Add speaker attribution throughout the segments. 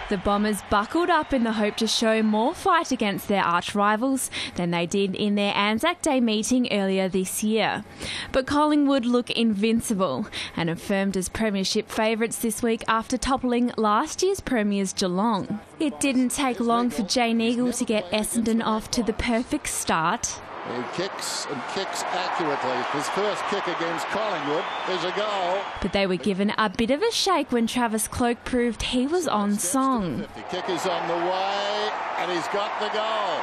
Speaker 1: The Bombers buckled up in the hope to show more fight against their arch-rivals than they did in their Anzac Day meeting earlier this year. But Collingwood look invincible and affirmed as premiership favourites this week after toppling last year's premiers Geelong. It didn't take long for Jane Eagle to get Essendon off to the perfect start.
Speaker 2: He kicks and kicks accurately. His first kick against Collingwood is a goal.
Speaker 1: But they were given a bit of a shake when Travis Cloke proved he was on song.
Speaker 2: The kick is on the way and he's got the goal.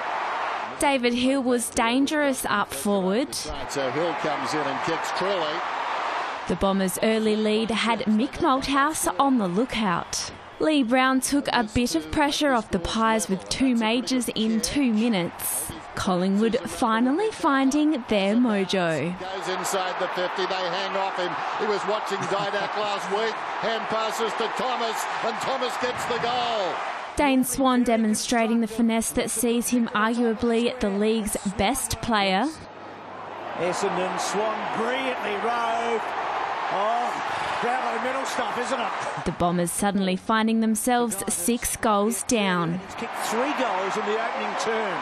Speaker 1: David Hill was dangerous up forward.
Speaker 2: So Hill comes in and kicks truly.
Speaker 1: The Bombers' early lead had Mick Malthouse on the lookout. Lee Brown took a bit of pressure off the Pies with 2 majors in 2 minutes. Collingwood finally finding their mojo.
Speaker 2: Goes inside the 50, they hang off him. He was watching Didac last week. Hand passes to Thomas, and Thomas gets the goal.
Speaker 1: Dane Swan demonstrating the finesse that sees him arguably the league's best player.
Speaker 3: Essendon, Swan brilliantly rode. Oh, Brownlow medal stuff, isn't it?
Speaker 1: The Bombers suddenly finding themselves 6 goals down.
Speaker 3: He's kicked 3 goals in the opening term.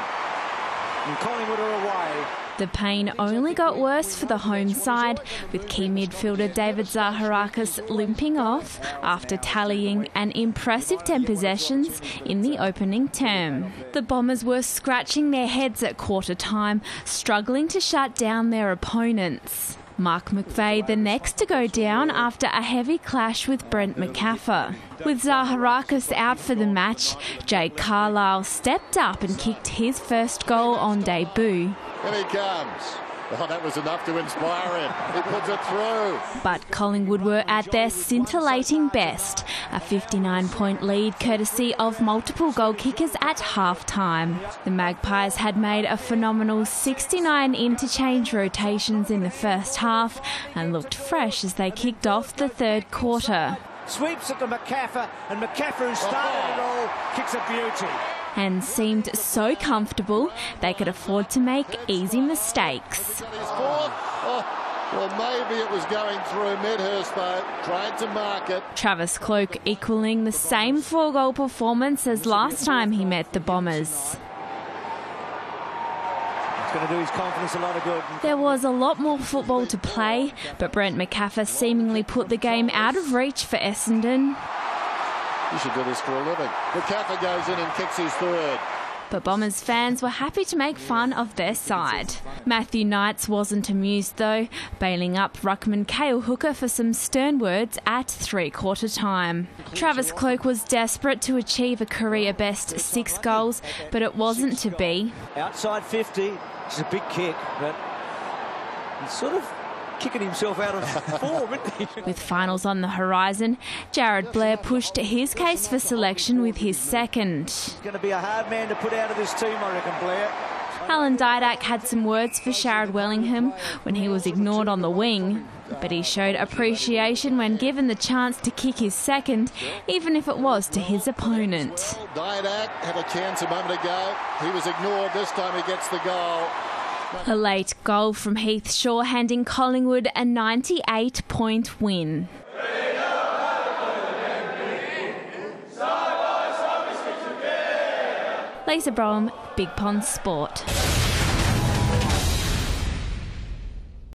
Speaker 3: And Collingwood are away.
Speaker 1: The pain only got worse for the home side, with key midfielder David Zaharakis limping off after tallying an impressive 10 possessions in the opening term. The Bombers were scratching their heads at quarter time, struggling to shut down their opponents. Mark McVeigh the next to go down after a heavy clash with Brent McCaffer. With Zaharakis out for the match, Jake Carlisle stepped up and kicked his first goal on debut.
Speaker 2: Here he comes. Oh, that was enough to inspire him. He puts it through.
Speaker 1: But Collingwood were at their scintillating best. A 59-point lead courtesy of multiple goal kickers at half-time. The Magpies had made a phenomenal 69 interchange rotations in the first half and looked fresh as they kicked off the third quarter.
Speaker 3: Sweeps it to McCaffer, and McCaffer, who started it all, kicks a beauty.
Speaker 1: And seemed so comfortable they could afford to make easy mistakes.
Speaker 2: Well, maybe it was going through Medhurst, though. Tried to mark it.
Speaker 1: Travis Cloke equalling the same 4-goal performance as last time he met the Bombers.
Speaker 3: It's going to do his confidence a lot of good.
Speaker 1: There was a lot more football to play, but Brent McCaffer seemingly put the game out of reach for Essendon.
Speaker 2: You should do this for a living. McCaffer goes in and kicks his third.
Speaker 1: But Bombers fans were happy to make fun of their side. Matthew Knights wasn't amused though, bailing up ruckman Cale Hooker for some stern words at 3/4 time. Travis Cloke was desperate to achieve a career-best 6 goals, but it wasn't to be.
Speaker 3: Outside 50, which is a big kick, but he's sort of kicking himself out of form, isn't he?
Speaker 1: With finals on the horizon, Jared Blair pushed his case for selection with his second.
Speaker 3: He's going to be a hard man to put out of this team, I reckon, Blair.
Speaker 1: Alan Didac had some words for Sharad Wellingham when he was ignored on the wing, but he showed appreciation when given the chance to kick his second, even if it was to his opponent.
Speaker 2: Didac had a chance a moment ago. He was ignored. This time he gets the goal.
Speaker 1: A late goal from Heath Shaw handing Collingwood a 98-point win. Lisa Brougham, Big Pond Sport.